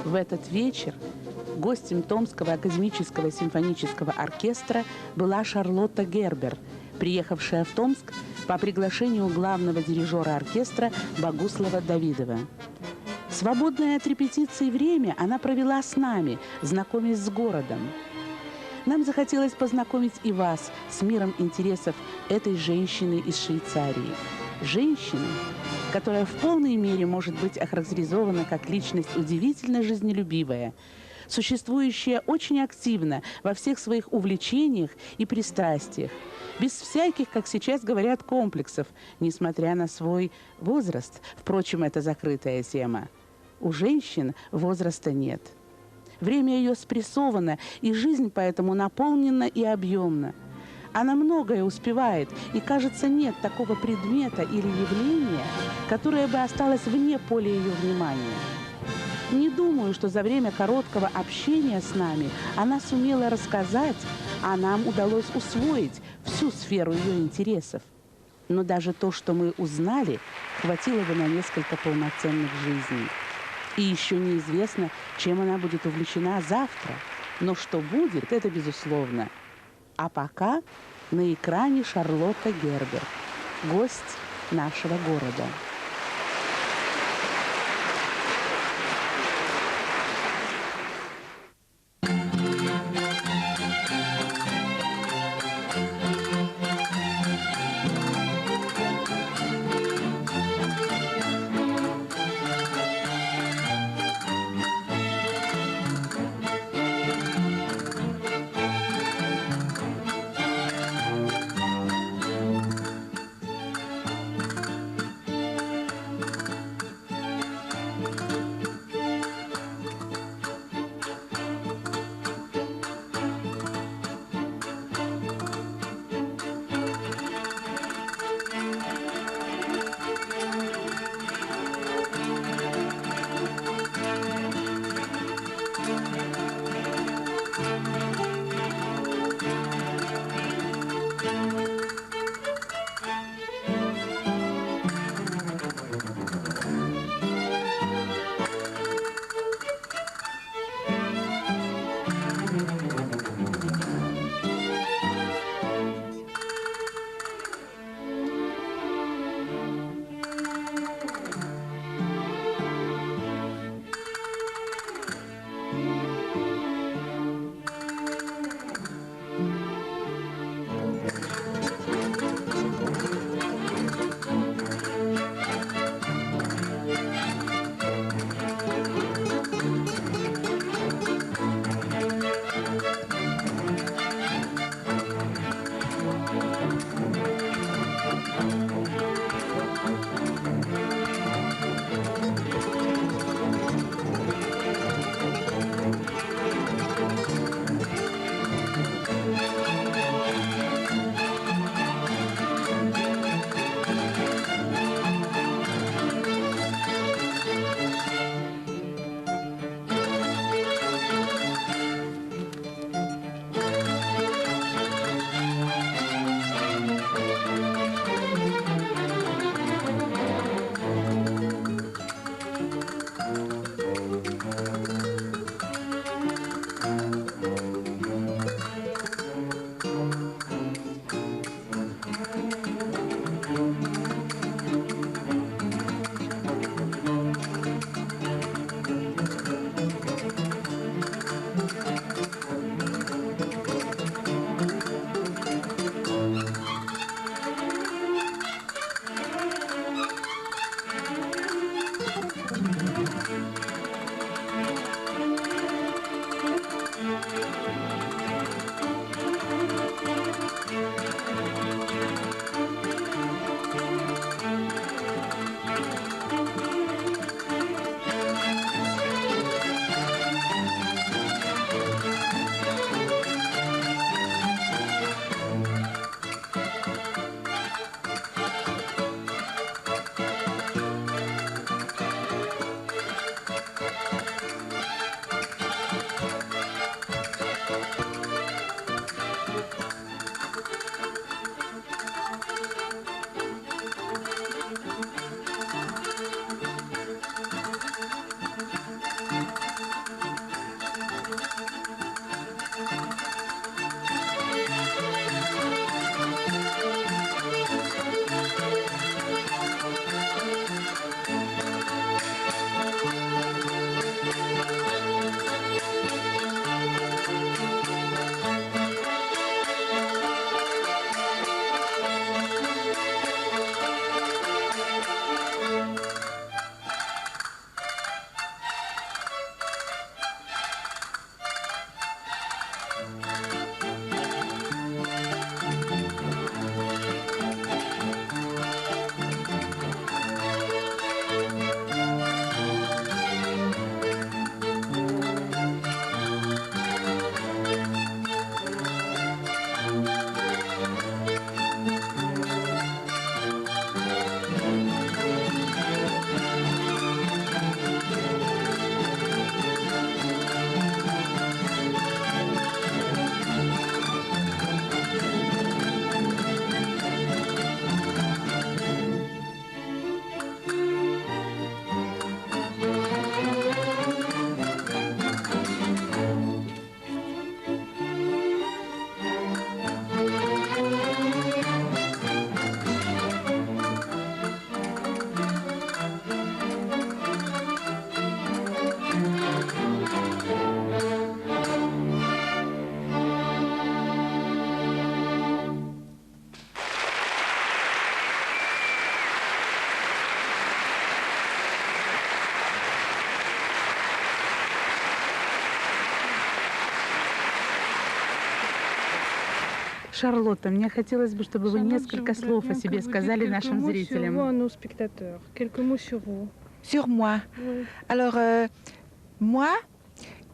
В этот вечер гостем Томского академического симфонического оркестра была Шарлотта Гербер, приехавшая в Томск по приглашению главного дирижера оркестра Богуслава Давидова. Свободное от репетиции время она провела с нами, знакомясь с городом. Нам захотелось познакомить и вас с миром интересов этой женщины из Швейцарии. Женщины, которая в полной мере может быть охарактеризована как личность удивительно жизнелюбивая, существующая очень активно во всех своих увлечениях и пристрастиях, без всяких, как сейчас говорят, комплексов, несмотря на свой возраст. Впрочем, это закрытая тема. У женщин возраста нет. Время ее спрессовано, и жизнь поэтому наполнена и объемна. Она многое успевает, и, кажется, нет такого предмета или явления, которое бы осталось вне поля ее внимания. Не думаю, что за время короткого общения с нами она сумела рассказать, а нам удалось усвоить всю сферу ее интересов. Но даже то, что мы узнали, хватило бы на несколько полноценных жизней. И еще неизвестно, чем она будет увлечена завтра. Но что будет, это безусловно. А пока на экране Шарлотта Гербер, гость нашего города. Шарлотта, мне хотелось бы, чтобы вы несколько слов о себе сказали нашим зрителям. Sur moi. Oui. Alors, moi,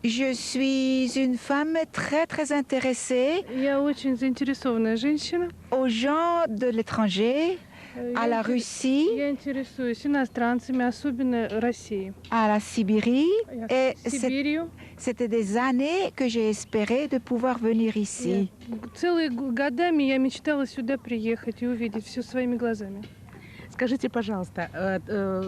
je suis une femme très, très intéressée Я очень заинтересованная женщина. aux gens de l'étranger, à la Russie, Я интересуюсь иностранцами, особенно Россией. à la Sibérie. Et Сибирью. c'était des années que j'ai espéré de pouvoir venir ici. Целые годами я мечтала сюда приехать и увидеть все своими глазами. Скажите, пожалуйста,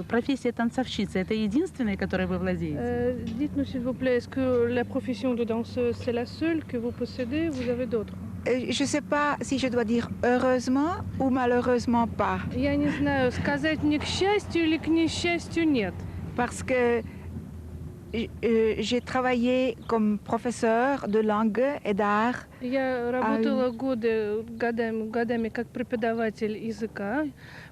профессия танцовщицы – это единственная, которой вы владеете? Dites-nous s'il vous plaît, est-ce que la profession de danseuse, c'est la seule que vous possédez ou vous avez d'autres? Je ne sais pas si je dois dire heureusement ou malheureusement pas. Я не знаю, сказать мне к счастью или к несчастью нет. Parce que j'ai travaillé comme professeur de langue et d'art Я работала годами как преподаватель языка,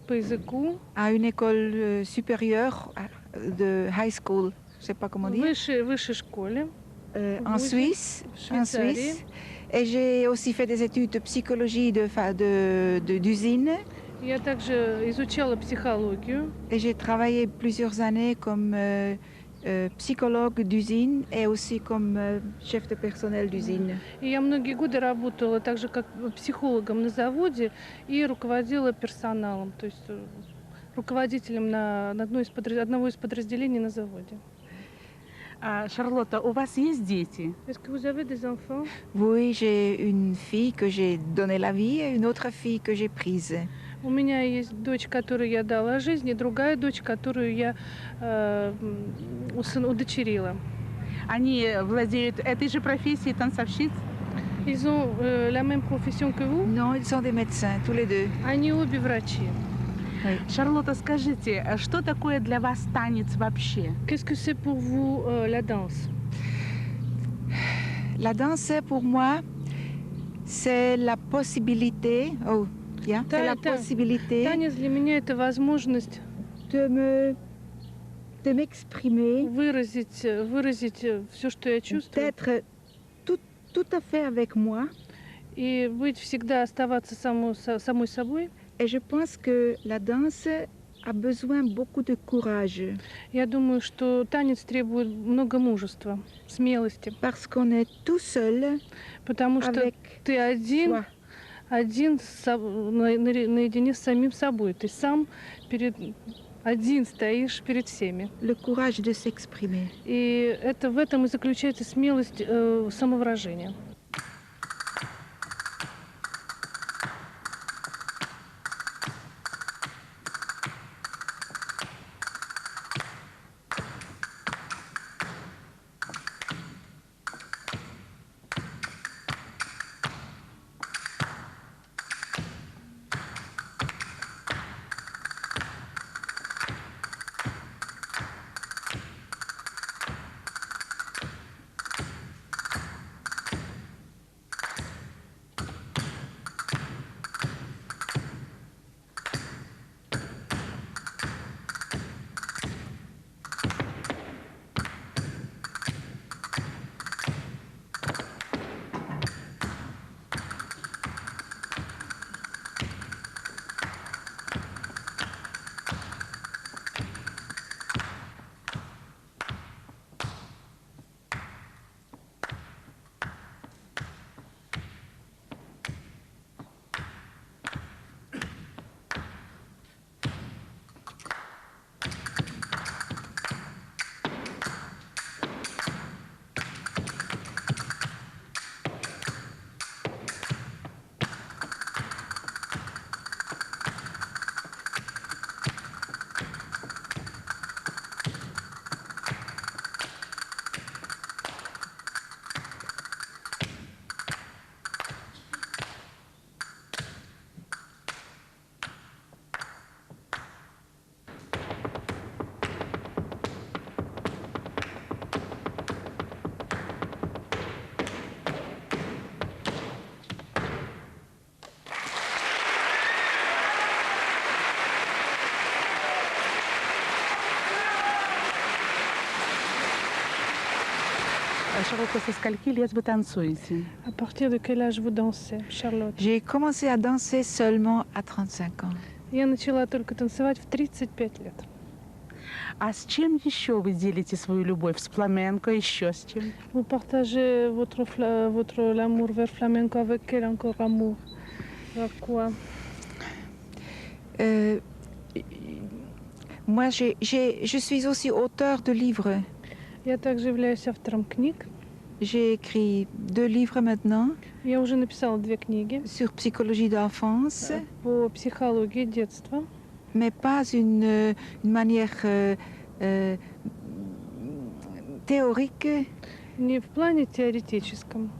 по языку. à une école supérieure de high school, je ne sais pas comment dire, Высшей школе. en Suisse. В Швейцарии. Et j'ai aussi fait des études de psychologie d'usine. Я также изучала психологию. Et j'ai travaillé plusieurs années comme psychologue d'usine et aussi comme chef de personnel d'usine. И я многие годы работала также как психологом на заводе и руководила персоналом, то есть руководителем одного из подразделений на заводе. Шарлотта, у вас есть дети? Est-ce que vous avez des enfants? Oui, j'ai une fille que j'ai donné la vie et une autre fille que j'ai prise. У меня есть дочь, которой я дала жизнь, и другая дочь, которую я удочерила. Они владеют этой же профессией танцовщиц? Ils ont la même profession que vous? Non, ils sont des médecins, tous les deux. Они обе врачи. Шарлотта, скажите, что такое для вас танец вообще? Qu'est-ce que c'est pour vous la danse? La danse, pour moi, c'est la possibilité. Oh, yeah, c'est la possibilité Танец для меня это возможность de m'exprimer, выразить все, что я чувствую, d'être tout à fait avec moi. и быть всегда оставаться самой собой. Et je pense que la danse a besoin beaucoup de courage. Я думаю, что танец требует много мужества, смелости, Parce qu'on est tout seul потому что avec ты soi. один наедине с самим собой. Ты сам один стоишь перед всеми. Le courage de s'exprimer. И в этом и заключается смелость самовыражения. Шарлотта, со скольки лет вы танцуете? À partir de quel âge vous dansez, Charlotte? J'ai commencé à danser seulement à 35 ans. Я начала только танцевать в 35 лет. А с чем еще вы делите свою любовь? С фламенко, еще с чем? Vous partagez votre l'amour vers flamenco avec quel encore amour? Vers quoi? Moi, je suis aussi auteur de livres. Я также являюсь автором книг. J'ai écrit 2 livres maintenant Я уже написала 2 книги sur psychologie d'enfance, по психологии детства, mais pas une manière théorique. не в плане теоретическом.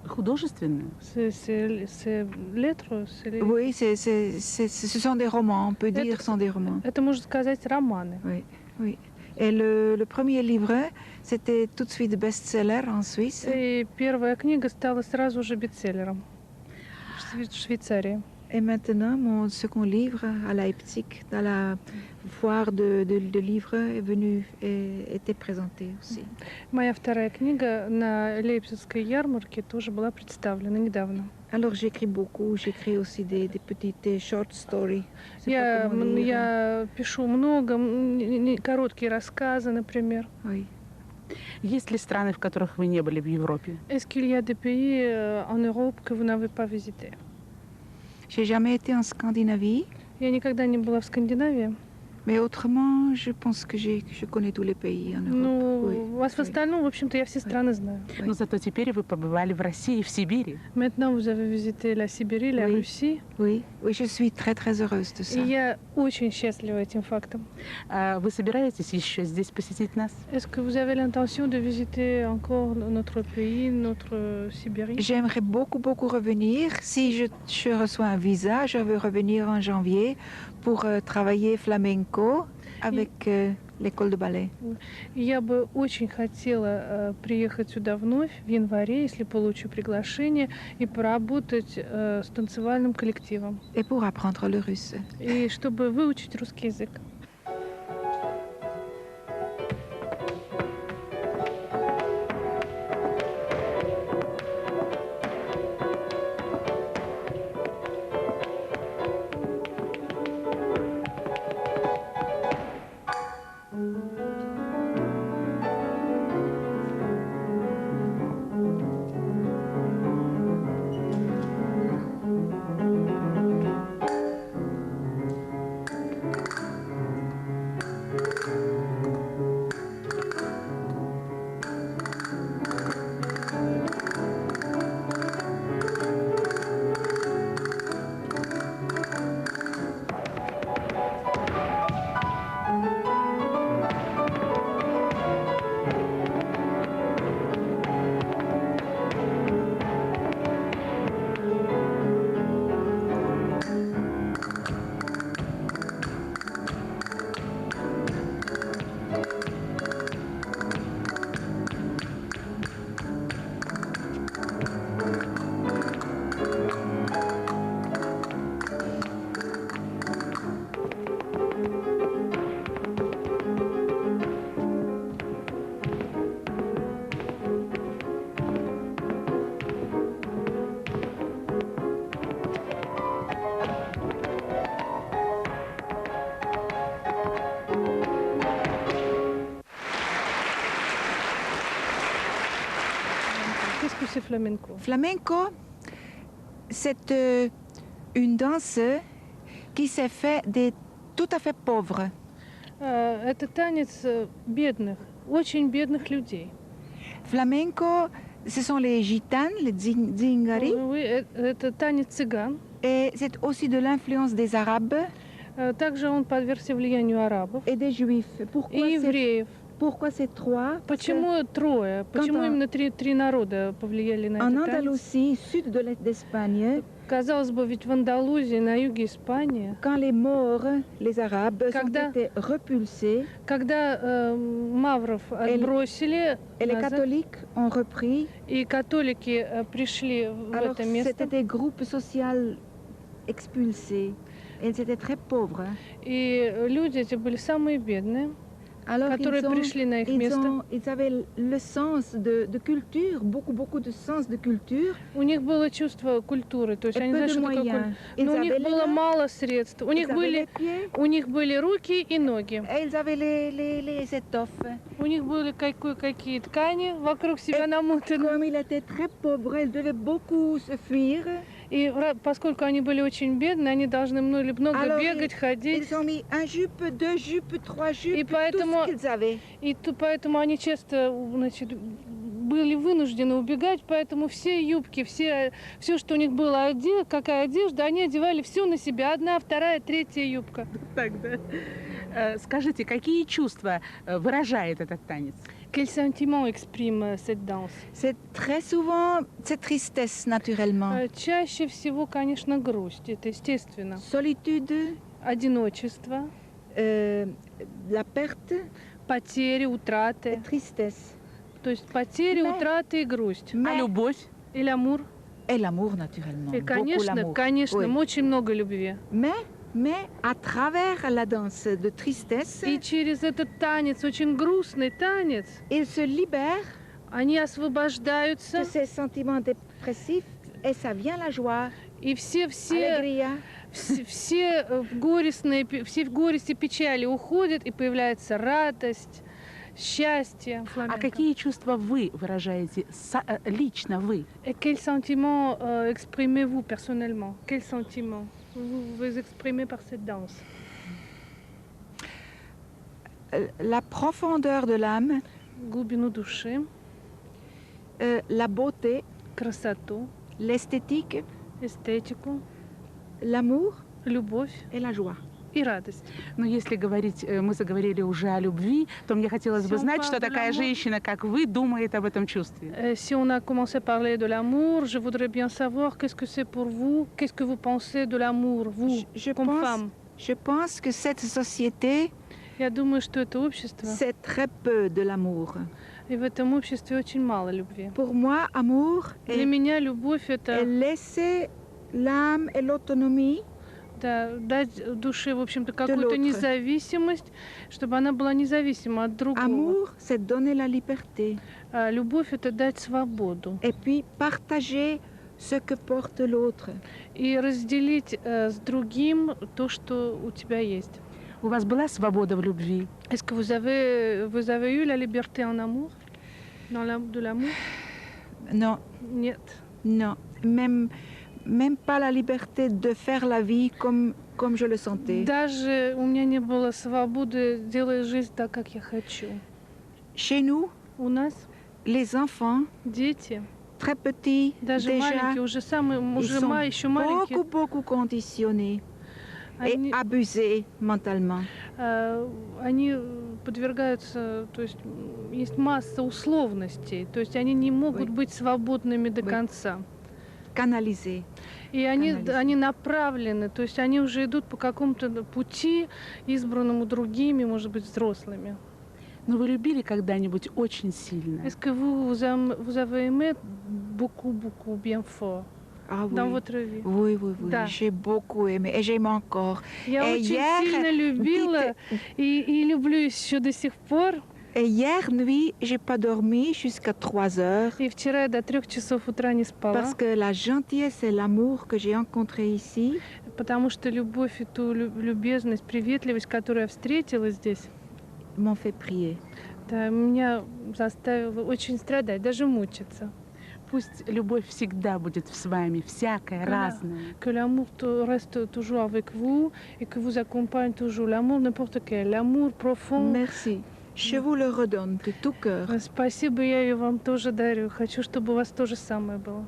Художественную? C'est lettres, Oui, ce sont des romans, on peut dire ce sont des romans. Это можно сказать романы. Oui, oui. Et le premier livre, c'était tout de suite best-seller en Suisse. И первая книга стала сразу же бестселлером в Швейцарии. Et maintenant, mon second livre à Leipzig, dans la foire de livres, est venu et était présenté aussi. Моя вторая книга на Лейпцигской ярмарке тоже была представлена недавно. Alors j'écris beaucoup, j'écris aussi des petites short stories. Je sais pas comment dire. Я пишу много, короткие рассказы, например. Oui. Есть ли страны, в которых вы не были в Европе? Est-ce qu'il y a des pays en Europe que vous n'avez pas visités? J'ai jamais été en Scandinavie, Я никогда не была в Скандинавии. mais autrement, je pense que je connais tous les pays en Europe. Ну, Oui, у вас в oui. остальном, в общем-то, я все страны знаю. Но зато теперь вы побывали в России, в Сибири. Maintenant, vous avez visité la Sibérie, la Oui. Russie. Oui, oui, je suis très très heureuse de ça. И я очень счастлива этим фактом. А вы собираетесь еще здесь посетить нас? Est-ce que vous avez l'intention de visiter encore notre pays, notre Sibérie? J'aimerais beaucoup revenir. Si je reçois un visa, je veux revenir en janvier pour travailler flamenco avec l'école de ballet. И я бы очень хотела приехать сюда вновь в январе, если получу приглашение, и поработать с танцевальным коллективом. Et pour apprendre le russe. И чтобы выучить русский язык. Qu'est-ce que c'est flamenco? Flamenco, c'est une danse qui s'est faite des tout à fait pauvres. Это танец бедных, очень бедных людей. Flamenco, ce sont les gitanes, les dzingari, Oui, это танец цыган. et c'est aussi de l'influence des Arabes Также он подвергся влиянию арабов et des Juifs. и евреев. Pourquoi ces trois? Parce que Почему трое? Почему Quand именно три народа повлияли на en этот танец? Andalousie, sud d'Espagne, Казалось бы, ведь в Андалузии, на юге Испании, quand les Maures, les Arabes, Когда- ont été repulsés когда мавров отбросили et les назад, catholiques ont repris, и католики пришли в alors это место, c'était des groupes sociaux expulsés. Et c'était très pauvre. и люди эти были самые бедные. Alors, которые пришли на их место. ils avaient le sens de culture, beaucoup de sens de culture. У них было чувство культуры, то есть Et они peu знают, de что такое moyens. культура. Ils Но у них avaient les было mains, мало средств. У ils них avaient les pieds, были руки и ноги. et ils avaient les étoffes. У них были какие ткани вокруг себя намотаны. Comme ils étaient très pauvres, ils devaient beaucoup se fuir. И поскольку они были очень бедные, они должны много Alors, бегать, ходить. Ils ont mis un jupe, deux jupes, trois jupes, И tout поэтому, ce qu'ils avaient. поэтому они часто, значит, были вынуждены убегать, поэтому все юбки, все, что у них было, какая одежда, они одевали все на себя. Одна, вторая, третья юбка. Так, да. Скажите, какие чувства выражает этот танец? Quel sentiment exprime cette danse? C'est très souvent cette tristesse naturellement. Чаще всего, конечно, грусть, это естественно. Solitude, Одиночество, la perte потери, et утраты. tristesse. То есть потери, Mais- утраты и грусть. А Mais- любовь? И l'amour. Et l'amour naturellement. И, Beaucoup l'amour. конечно, Oui. очень много любви. Mais à travers la danse de tristesse, И через этот танец, очень грустный танец, ils se libèrent они освобождаются, de ces sentiments dépressifs et ça vient la joie, и все alegria. горестные, все горести, печали уходят, и появляется радость, счастье. А фламенко. какие чувства вы выражаете, лично вы? Et quel sentiment exprimez-vous personnellement? Quel sentiment vous exprimez par cette danse? La profondeur de l'âme, Глубину души, la beauté, красоту, l'esthétique, эстетику, l'amour любовь et la joie. и радость. Ну, если говорить, мы заговорили уже о любви, то мне хотелось бы Всё знать, что по такая одному. женщина, как вы, думает об этом чувстве. Si on a commencé à parler de l'amour, je voudrais bien savoir qu'est-ce que c'est pour vous, qu'est-ce que vous pensez de l'amour, vous, Je comme pense, femme. je pense que cette société, Я думаю, что это общество, c'est très peu de l'amour. и в этом обществе очень мало любви. Pour moi, amour Для est, меня любовь est это laisser l'âme et l'autonomie дать душе, в общем-то, какую-то l'autre. независимость, чтобы она была независима от другого. Amour, c'est donner la liberté. А любовь это дать свободу Et puis partager ce que porte l'autre. и разделить с другим то, что у тебя есть. У вас была свобода в любви? Est-ce que vous avez eu la liberté en amour, de l'amour? Non, Нет. non. Même pas la liberté de faire la vie comme je le sentais. Даже у меня не было свободы делать жизнь так, как я хочу. Chez nous, У нас les enfants, дети, très petits, даже déjà, маленькие, уже ils sont еще маленькие, beaucoup conditionnés et они, abusés mentalement. они подвергаются, то есть есть масса условностей, то есть они не могут Oui. быть свободными до Oui. конца. Canalisés. И Канализм. они направлены, то есть они уже идут по какому-то пути, избранному другими, может быть, взрослыми. Но вы любили когда-нибудь очень сильно? Est-ce que vous avez aimé beaucoup bien fort Ah dans oui. votre vie? Oui. Да. J'ai beaucoup aimé et j'aime encore. Я Et очень hier, сильно любила и люблю еще до сих пор. Et hier nuit, j'ai pas dormi jusqu'à 3 heures И вчера я до 3 часов утра не спала, parce que la gentillesse et l'amour que j'ai rencontré ici потому что любовь и ту любезность, приветливость, которую я встретила здесь, m'ont fait prier. да, меня заставило очень страдать, даже мучиться. Пусть любовь всегда будет с вами, всякая, Да. разная. Que l'amour reste toujours avec vous et que vous accompagne toujours. L'amour n'importe quel, l'amour profond. Merci. Je vous le redonne de tout cœur. Спасибо, я ее вам тоже дарю. Хочу, чтобы у вас то же самое было.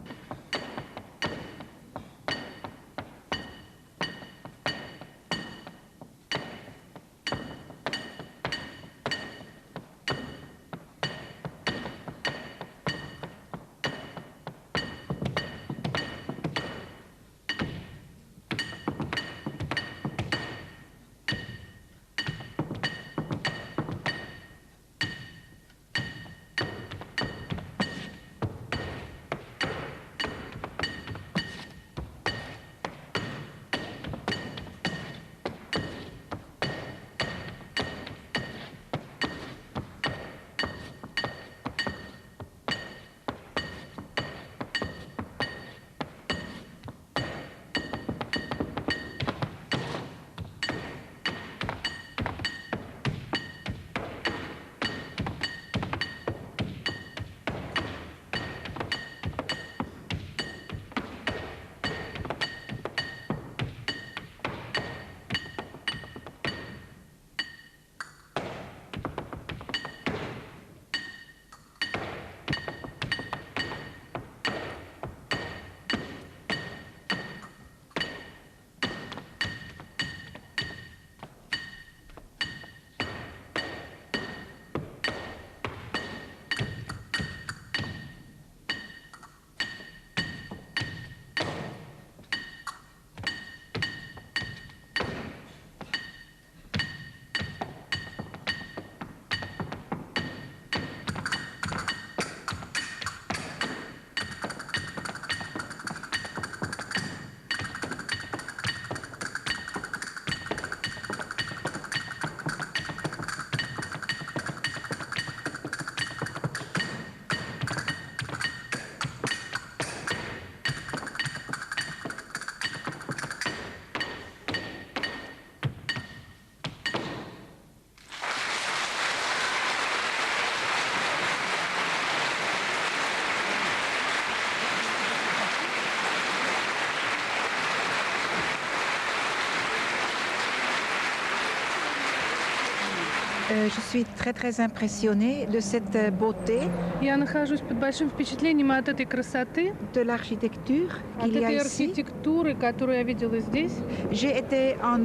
Je suis très impressionnée de cette beauté, Я нахожусь под большим впечатлением от этой красоты, de l'architecture от qu'il y a этой ici. архитектуры, которую я видела здесь. J'ai été en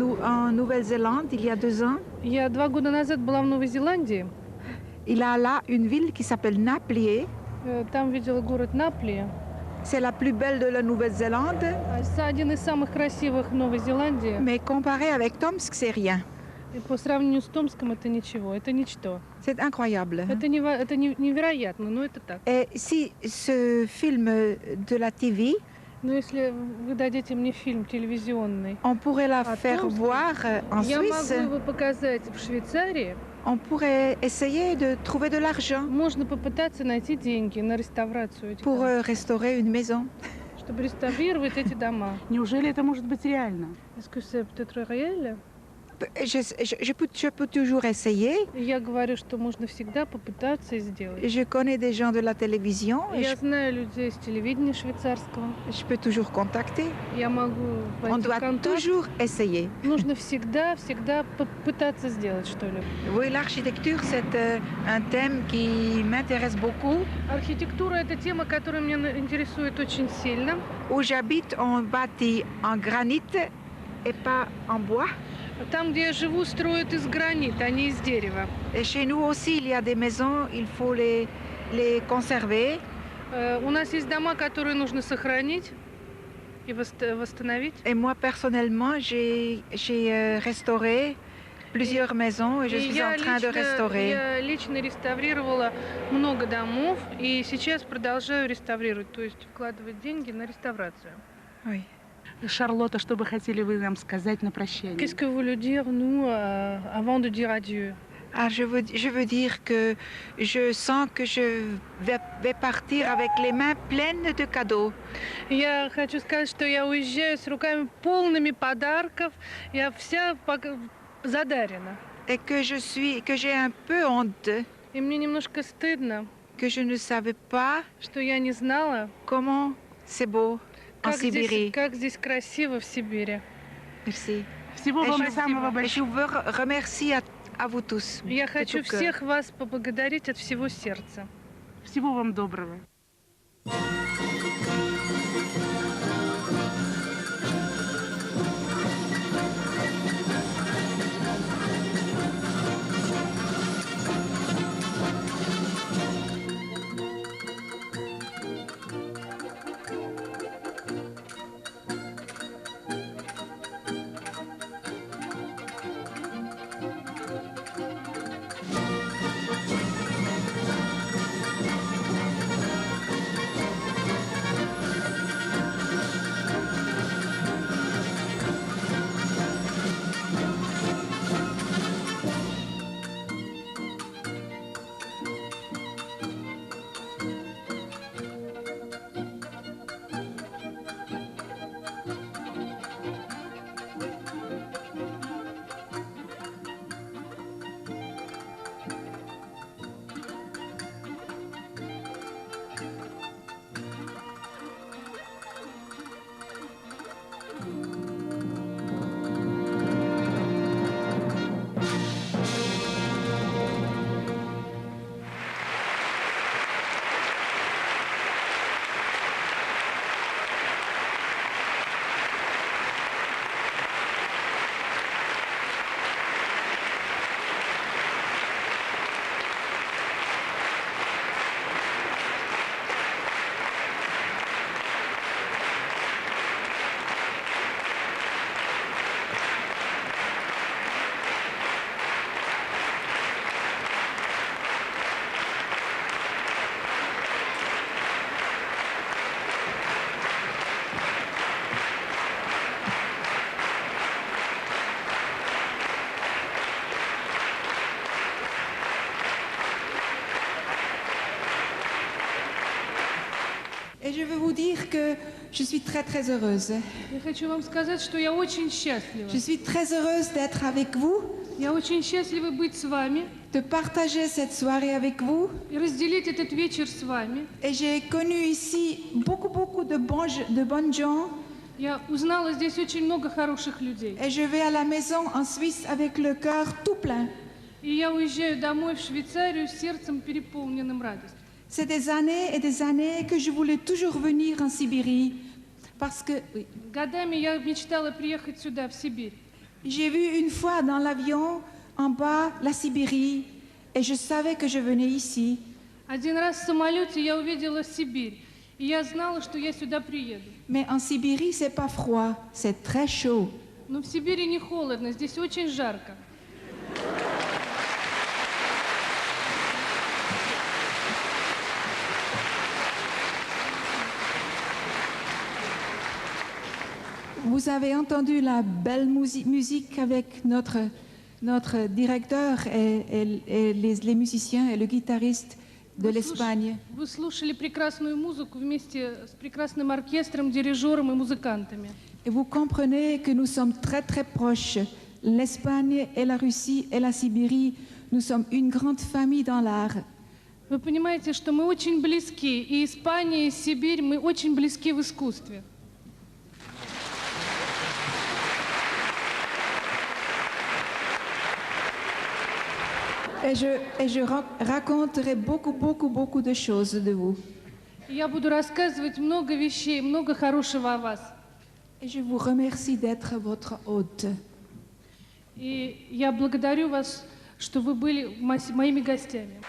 Nouvelle-Zélande il y a 2 ans. Я 2 года назад была в Новой Зеландии. Il y a là une ville qui s'appelle Napier. Там видела город Наплия. C'est la plus belle de la Nouvelle-Zélande, Один из самых красивых в Новой Зеландии. mais comparé avec Tomsk, c'est rien. И по сравнению с Томском это ничего, это ничто. C'est incroyable. Это невероятно, но это так. Et si ce film de la TV, Но если вы дадите мне фильм телевизионный, on pourrait la А faire Tomsk, voir en я Suisse, могу его показать в Швейцарии. on pourrait essayer de trouver de l'argent Можно попытаться найти деньги на реставрацию этих pour домов, restaurer une maison. чтобы реставрировать эти дома. Неужели это может быть реально? Est-ce que c'est peut-être réel? Je peux toujours essayer. Я говорю, что можно всегда попытаться и сделать. Je connais des gens de la télévision et Я знаю людей с телевидения швейцарского. je peux toujours contacter. Я могу On войти в doit контакт. toujours essayer. Нужно всегда попытаться сделать что-либо. Oui, l'architecture, c'est un thème qui m'intéresse beaucoup. Архитектура – это тема, которая меня интересует очень сильно. Où j'habite, on bâtit en granit et pas en bois. Там, где я живу, строят из гранита, а не из дерева. Et chez nous aussi, il y a des maisons, il faut les conserver. У нас есть дома, которые нужно сохранить и восстановить. Et moi, personnellement, j'ai restauré plusieurs maisons et je suis en train de restaurer. Я лично реставрировала много домов и сейчас продолжаю реставрировать, то есть вкладывать деньги на реставрацию. Oui. Шарлотта, что бы хотели вы нам сказать на прощание? Qu'est-ce que vous voulez dire, nous, avant de dire adieu? Ah, je veux dire que je sens que je vais partir avec les mains pleines de cadeaux. Я хочу сказать, что я уезжаю с руками полными подарков. Я вся задарена. Et que j'ai un peu honte, И мне немножко стыдно, que je ne savais pas что я не знала, comment c'est beau en Sibérie. как здесь красиво в Сибири. Merci. Всего вам самого Et je большого. vous remercie à vous tous. Я de хочу tout cœur. всех вас поблагодарить от всего сердца. Всего вам доброго. Et je veux vous dire que je suis très heureuse. Я хочу вам сказать, что я очень счастлива. Je suis très heureuse d'être avec vous, Я очень счастлива быть с вами de partager cette soirée avec vous. и разделить этот вечер с вами. Et j'ai connu ici beaucoup de bonnes gens. Я узнала здесь очень много хороших людей. Et je vais à la maison en Suisse avec le cœur tout plein. И я уезжаю домой в Швейцарию с сердцем переполненным радостью. C'est des années et des années que je voulais toujours venir en Sibérie parce que oui, Годами я мечтала приехать сюда, в Сибирь. j'ai vu une fois dans l'avion en bas la Sibérie et je savais que je venais ici. Один раз в самолете я увидела Сибирь, и я знала, что я сюда приеду. Mais en Sibérie, c'est pas froid, c'est très chaud. Но в Сибири не холодно, здесь очень жарко. Vous avez entendu la belle musique avec notre directeur et les musiciens et le guitariste de l'Espagne. Вы слушали прекрасную музыку вместе с прекрасным оркестром, дирижером и музыкантами. Et vous comprenez que nous sommes très très proches. L'Espagne et la Russie et la Sibérie, nous sommes une grande famille dans l'art. Вы понимаете, что мы очень близки, и Испания, и Сибирь, мы очень близки в искусстве. Et je raconterai beaucoup de choses de vous. Я буду рассказывать много вещей, много хорошего о вас. Et je vous remercie d'être votre hôte. И я благодарю вас, что вы были моими гостями.